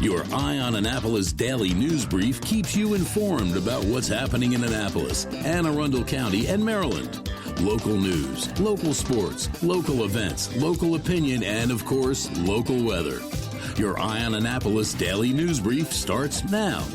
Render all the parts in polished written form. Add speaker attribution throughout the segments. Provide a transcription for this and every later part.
Speaker 1: Your Eye on Annapolis daily news brief keeps you informed about what's happening in Annapolis, Anne Arundel County, and Maryland. Local news, local sports, local events, local opinion, and, of course, local weather. Your Eye on Annapolis daily news brief starts now.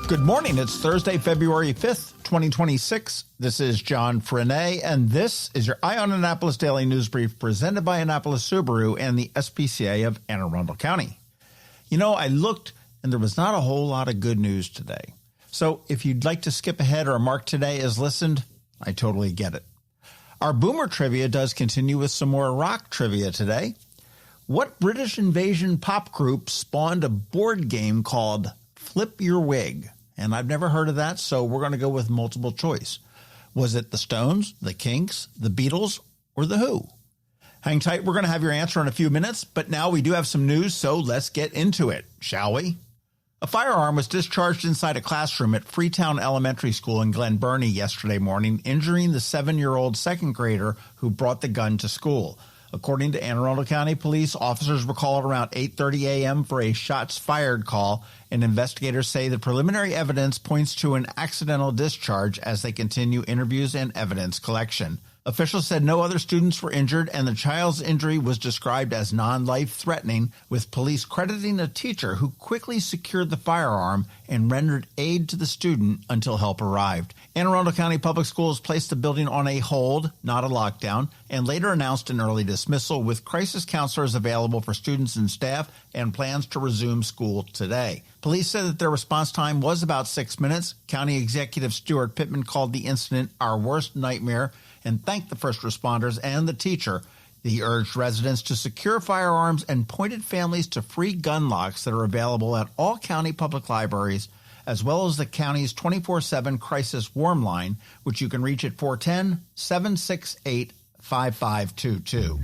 Speaker 2: Good morning. It's Thursday, February 5th, 2026. This is John Frenaye, and this is your Eye on Annapolis daily news brief presented by Annapolis Subaru and the SPCA of Anne Arundel County. You know, I looked and there was not a whole lot of good news today. So if you'd like to skip ahead or mark today as listened, I totally get it. Our Boomer Trivia does continue with some more rock trivia today. What British invasion pop group spawned a board game called Flip Your Wig? And I've never heard of that, so we're going to go with multiple choice. Was it the Stones, the Kinks, the Beatles, or the Who? Hang tight, we're going to have your answer in a few minutes, but now we do have some news, so let's get into it, shall we? A firearm was discharged inside a classroom at Freetown Elementary School in Glen Burnie yesterday morning, injuring the 7-year-old second grader who brought the gun to school. According to Anne Arundel County Police, officers were called around 8:30 a.m. for a shots fired call, and investigators say the preliminary evidence points to an accidental discharge as they continue interviews and evidence collection. Officials said no other students were injured, and the child's injury was described as non-life-threatening, with police crediting a teacher who quickly secured the firearm and rendered aid to the student until help arrived. Anne Arundel County Public Schools placed the building on a hold, not a lockdown, and later announced an early dismissal with crisis counselors available for students and staff and plans to resume school today. Police said that their response time was about 6 minutes. County Executive Stuart Pittman called the incident our worst nightmare and thanked the first responders and the teacher. He urged residents to secure firearms and pointed families to free gun locks that are available at all county public libraries, as well as the county's 24/7 crisis warm line, which you can reach at 410-768-5522.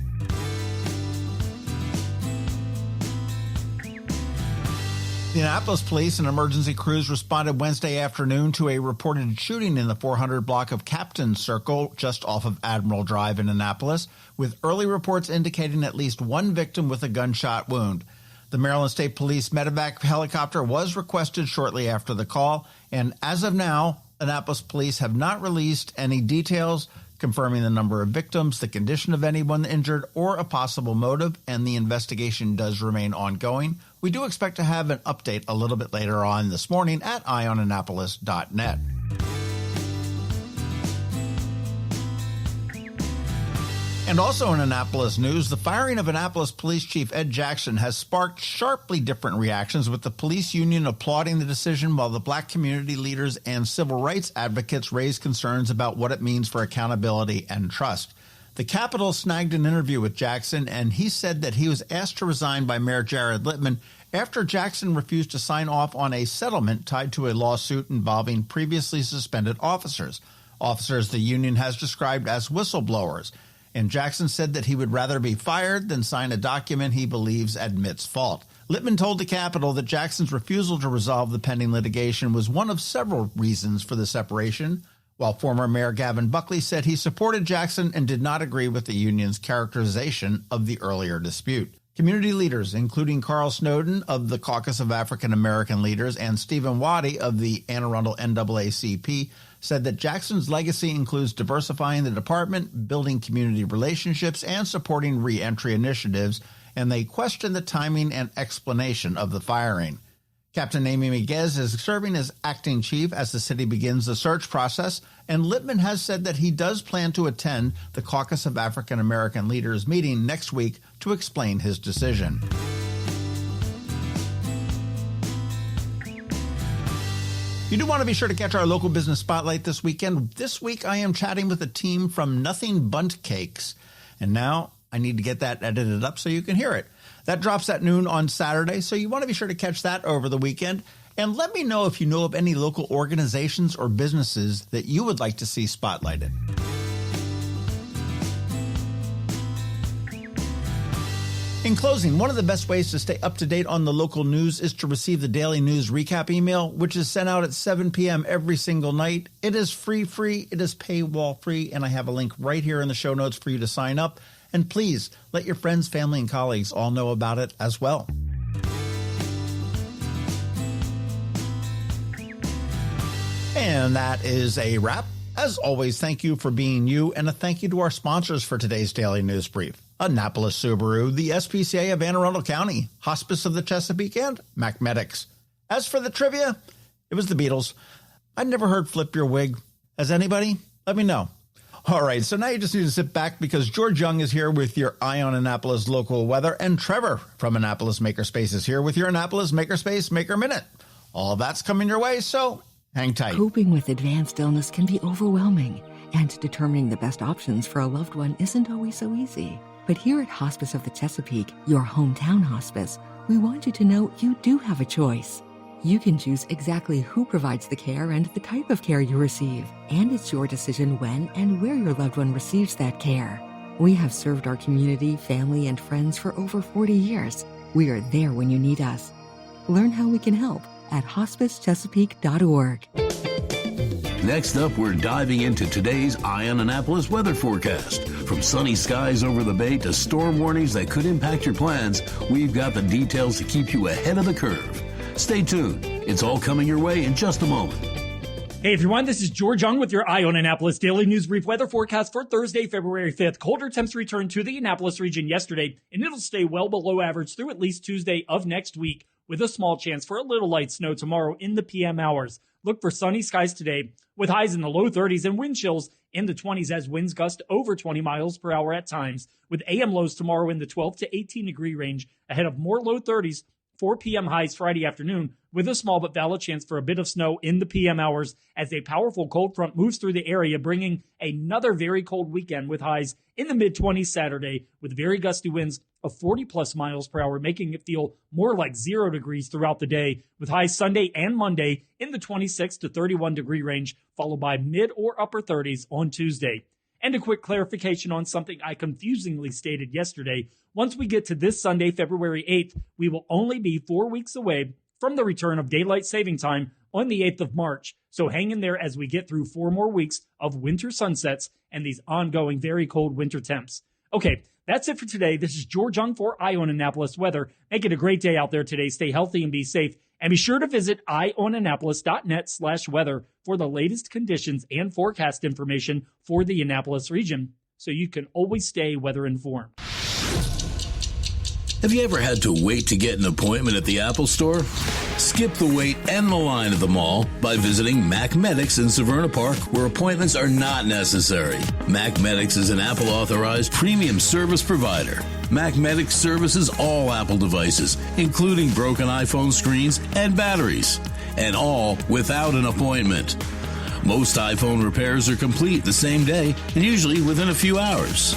Speaker 2: The Annapolis Police and emergency crews responded Wednesday afternoon to a reported shooting in the 400 block of Captain Circle, just off of Admiral Drive in Annapolis, with early reports indicating at least one victim with a gunshot wound. The Maryland State Police medevac helicopter was requested shortly after the call, and as of now, Annapolis Police have not released any details confirming the number of victims, the condition of anyone injured, or a possible motive, and the investigation does remain ongoing. We do expect to have an update a little bit later on this morning at eyeonannapolis.net. And also in Annapolis news, the firing of Annapolis Police Chief Ed Jackson has sparked sharply different reactions, with the police union applauding the decision while the black community leaders and civil rights advocates raise concerns about what it means for accountability and trust. The Capitol snagged an interview with Jackson, and he said that he was asked to resign by Mayor Jared Littmann after Jackson refused to sign off on a settlement tied to a lawsuit involving previously suspended officers. Officers the union has described as whistleblowers. And Jackson said that he would rather be fired than sign a document he believes admits fault. Littmann told the Capitol that Jackson's refusal to resolve the pending litigation was one of several reasons for the separation, while former Mayor Gavin Buckley said he supported Jackson and did not agree with the union's characterization of the earlier dispute. Community leaders, including Carl Snowden of the Caucus of African American Leaders and Stephen Waddy of the Anne Arundel NAACP, said that Jackson's legacy includes diversifying the department, building community relationships, and supporting re-entry initiatives, and they question the timing and explanation of the firing. Captain Amy Miguez is serving as acting chief as the city begins the search process, and Littmann has said that he does plan to attend the Caucus of African American Leaders meeting next week to explain his decision. You do want to be sure to catch our local business spotlight this weekend. This week, I am chatting with a team from Nothing Bundt Cakes. And now I need to get that edited up so you can hear it. That drops at noon on Saturday, so you want to be sure to catch that over the weekend. And let me know if you know of any local organizations or businesses that you would like to see spotlighted. In closing, one of the best ways to stay up to date on the local news is to receive the daily news recap email, which is sent out at 7 p.m. every single night. It is free, it is paywall free, and I have a link right here in the show notes for you to sign up. And please let your friends, family, and colleagues all know about it as well. And that is a wrap. As always, thank you for being you, and a thank you to our sponsors for today's Daily News Brief. Annapolis Subaru, the SPCA of Anne Arundel County, Hospice of the Chesapeake, and Mac Medics. As for the trivia, it was the Beatles. I'd never heard Flip Your Wig. Has anybody? Let me know. All right, so now you just need to sit back because George Young is here with your Eye on Annapolis local weather, and Trevor from Annapolis Makerspace is here with your Annapolis Makerspace Maker Minute. All that's coming your way, so hang tight.
Speaker 3: Coping with advanced illness can be overwhelming, and determining the best options for a loved one isn't always so easy. But here at Hospice of the Chesapeake, your hometown hospice, we want you to know you do have a choice. You can choose exactly who provides the care and the type of care you receive, and it's your decision when and where your loved one receives that care. We have served our community, family, and friends for over 40 years. We are there when you need us. Learn how we can help at hospicechesapeake.org.
Speaker 1: Next up, we're diving into today's Eye on Annapolis weather forecast. From sunny skies over the bay to storm warnings that could impact your plans, we've got the details to keep you ahead of the curve. Stay tuned. It's all coming your way in just a moment.
Speaker 4: Hey everyone, this is George Young with your Eye on Annapolis Daily News Brief weather forecast for Thursday, February 5th. Colder temps returned to the Annapolis region yesterday, and it'll stay well below average through at least Tuesday of next week, with a small chance for a little light snow tomorrow in the PM hours. Look for sunny skies today, with highs in the low 30s and wind chills in the 20s as winds gust over 20 miles per hour at times, with AM lows tomorrow in the 12 to 18 degree range, ahead of more low 30s, 4 p.m. highs Friday afternoon, with a small but valid chance for a bit of snow in the PM hours as a powerful cold front moves through the area, bringing another very cold weekend with highs in the mid-20s Saturday, with very gusty winds of 40-plus miles per hour, making it feel more like 0 degrees throughout the day, with highs Sunday and Monday in the 26 to 31 degree range, followed by mid or upper 30s on Tuesday. And a quick clarification on something I confusingly stated yesterday. Once we get to this Sunday, February 8th, we will only be 4 weeks away from the return of daylight saving time on the 8th of March. So hang in there as we get through 4 more weeks of winter sunsets and these ongoing very cold winter temps. Okay, that's it for today. This is George Young for Eye on Annapolis Weather. Make it a great day out there today. Stay healthy and be safe. And be sure to visit eyeonannapolis.net/weather for the latest conditions and forecast information for the Annapolis region, so you can always stay weather informed.
Speaker 1: Have you ever had to wait to get an appointment at the Apple Store? Skip the wait and the line at the mall by visiting Mac Medics in Severna Park, where appointments are not necessary. Mac Medics is an Apple authorized premium service provider. Mac Medics services all Apple devices, including broken iPhone screens and batteries, and all without an appointment. Most iPhone repairs are complete the same day and usually within a few hours.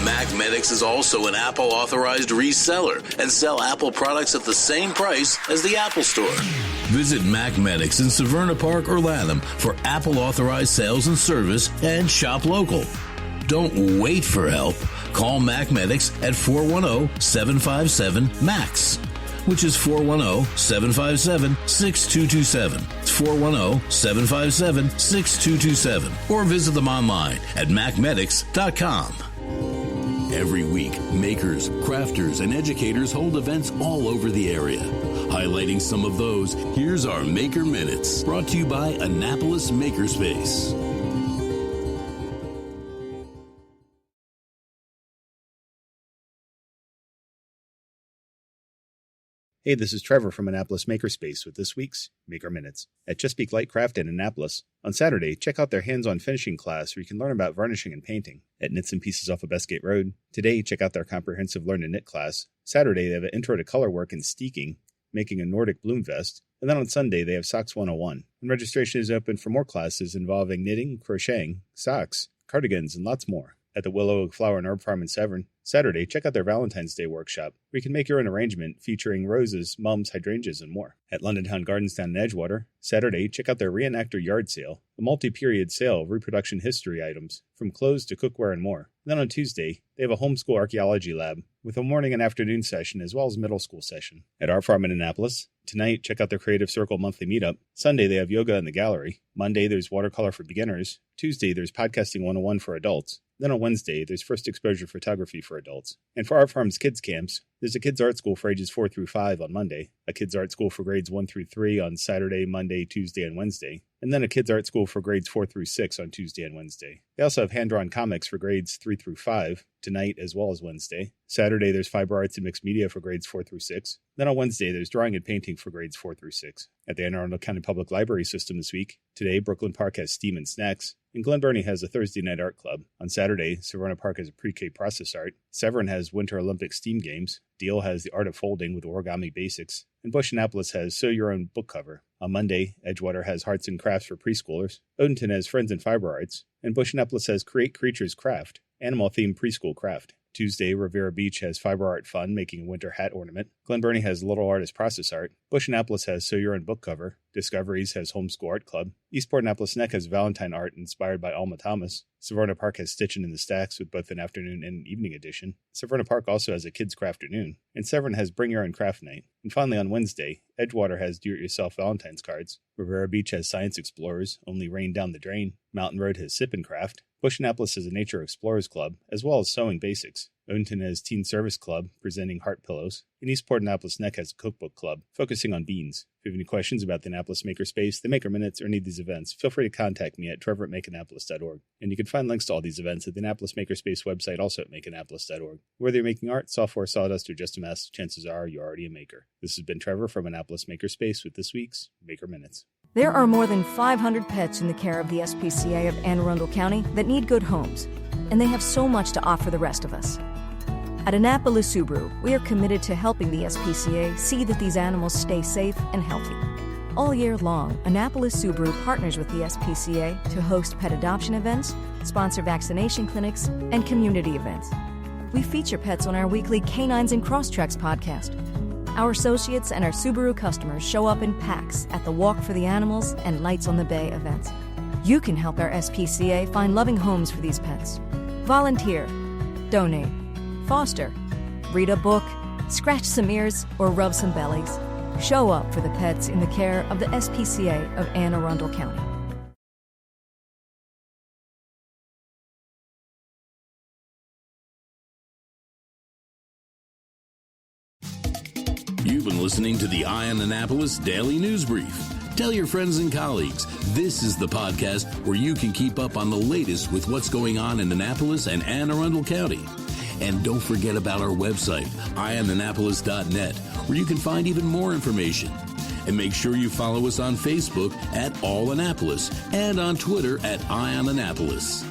Speaker 1: Mac Medics is also an Apple authorized reseller and sell Apple products at the same price as the Apple Store. Visit Mac Medics in Severna Park or Lanham for Apple authorized sales and service, and shop local. Don't wait for help. Call Mac Medics at 410-757-MAX, which is 410-757-6227. It's 410-757-6227. Or visit them online at macmedics.com. Every week, makers, crafters, and educators hold events all over the area. Highlighting some of those, here's our Maker Minutes, brought to you by Annapolis Makerspace.
Speaker 5: Hey, this is Trevor from Annapolis Makerspace with this week's Maker Minutes. At Chesapeake Light Craft in Annapolis, on Saturday, check out their hands-on finishing class where you can learn about varnishing and painting. At Knits and Pieces off of Bestgate Road, today check out their comprehensive Learn to Knit class. Saturday, they have an intro to color work and steeking, making a Nordic bloom vest. And then on Sunday, they have Socks 101. And registration is open for more classes involving knitting, crocheting, socks, cardigans, and lots more. At the Willow Oak Flower and Herb Farm in Severn, Saturday, check out their Valentine's Day workshop, where you can make your own arrangement featuring roses, mums, hydrangeas, and more. At London Town Gardens down in Edgewater, Saturday, check out their Reenactor Yard Sale, a multi-period sale of reproduction history items, from clothes to cookware and more. And then on Tuesday, they have a homeschool archaeology lab, with a morning and afternoon session as well as a middle school session. At our farm in Annapolis, tonight, check out their Creative Circle monthly meetup. Sunday, they have yoga in the gallery. Monday, there's watercolor for beginners. Tuesday, there's Podcasting 101 for adults. Then on Wednesday, there's First Exposure Photography for adults. And for Art Farm's kids camps, there's a kids art school for ages 4 through 5 on Monday, a kids art school for grades 1 through 3 on Saturday, Monday, Tuesday, and Wednesday, and then a kids art school for grades 4 through 6 on Tuesday and Wednesday. They also have hand-drawn comics for grades 3 through 5, tonight as well as Wednesday. Saturday, there's fiber arts and mixed media for grades 4 through 6. Then on Wednesday, there's drawing and painting for grades 4 through 6. At the Anne Arundel County Public Library system this week, today, Brooklyn Park has Steam and Snacks, and Glen Burnie has a Thursday night art club. On Saturday, Severna Park has a pre-K process art. Severn has Winter Olympic STEAM games. Deal has the Art of Folding with origami basics. And Bush Annapolis has Sew Your Own book cover. On Monday, Edgewater has Hearts and Crafts for preschoolers. Odenton has Friends and Fiber Arts. And Bush Annapolis has Create Creatures Craft, animal-themed preschool craft. Tuesday, Rivera Beach has Fiber Art Fun, making a winter hat ornament. Glen Burnie has Little Artist Process Art. Bush Annapolis has Sew Your Own book cover. Discoveries has Homeschool Art Club. Eastport Annapolis Neck has Valentine Art inspired by Alma Thomas. Severna Park has Stitchin' in the Stacks with both an afternoon and evening edition. Severna Park also has a Kids Crafternoon. And Severn has Bring Your Own Craft Night. And finally on Wednesday, Edgewater has Do-It-Yourself Valentine's cards. Rivera Beach has Science Explorers, Only Rain Down the Drain. Mountain Road has Sip and Craft. Bush Annapolis has a Nature Explorers Club, as well as Sewing Basics. Odenton has Teen Service Club, presenting Heart Pillows. And Eastport Annapolis Neck has a Cookbook Club, focusing on beans. If you have any questions about the Annapolis Makerspace, the Maker Minutes, or any of these events, feel free to contact me at trevor@makeannapolis.org. And you can find links to all these events at the Annapolis Makerspace website, also at makeannapolis.org. Whether you're making art, software, sawdust, or just a mess, chances are you're already a maker. This has been Trevor from Annapolis Makerspace with this week's Maker Minutes.
Speaker 6: There are more than 500 pets in the care of the SPCA of Anne Arundel County that need good homes, and they have so much to offer the rest of us. At Annapolis Subaru, we are committed to helping the SPCA see that these animals stay safe and healthy. All year long, Annapolis Subaru partners with the SPCA to host pet adoption events, sponsor vaccination clinics, and community events. We feature pets on our weekly Canines and Crosstreks podcast. Our associates and our Subaru customers show up in packs at the Walk for the Animals and Lights on the Bay events. You can help our SPCA find loving homes for these pets. Volunteer, donate, foster, read a book, scratch some ears, or rub some bellies. Show up for the pets in the care of the SPCA of Anne Arundel County.
Speaker 1: You've been listening to the Eye on Annapolis Daily News Brief. Tell your friends and colleagues, this is the podcast where you can keep up on the latest with what's going on in Annapolis and Anne Arundel County. And don't forget about our website, eyeonannapolis.net, where you can find even more information. And make sure you follow us on Facebook at All Annapolis and on Twitter at Eye on Annapolis.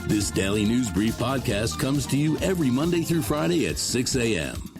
Speaker 1: This Daily News Brief podcast comes to you every Monday through Friday at 6 a.m.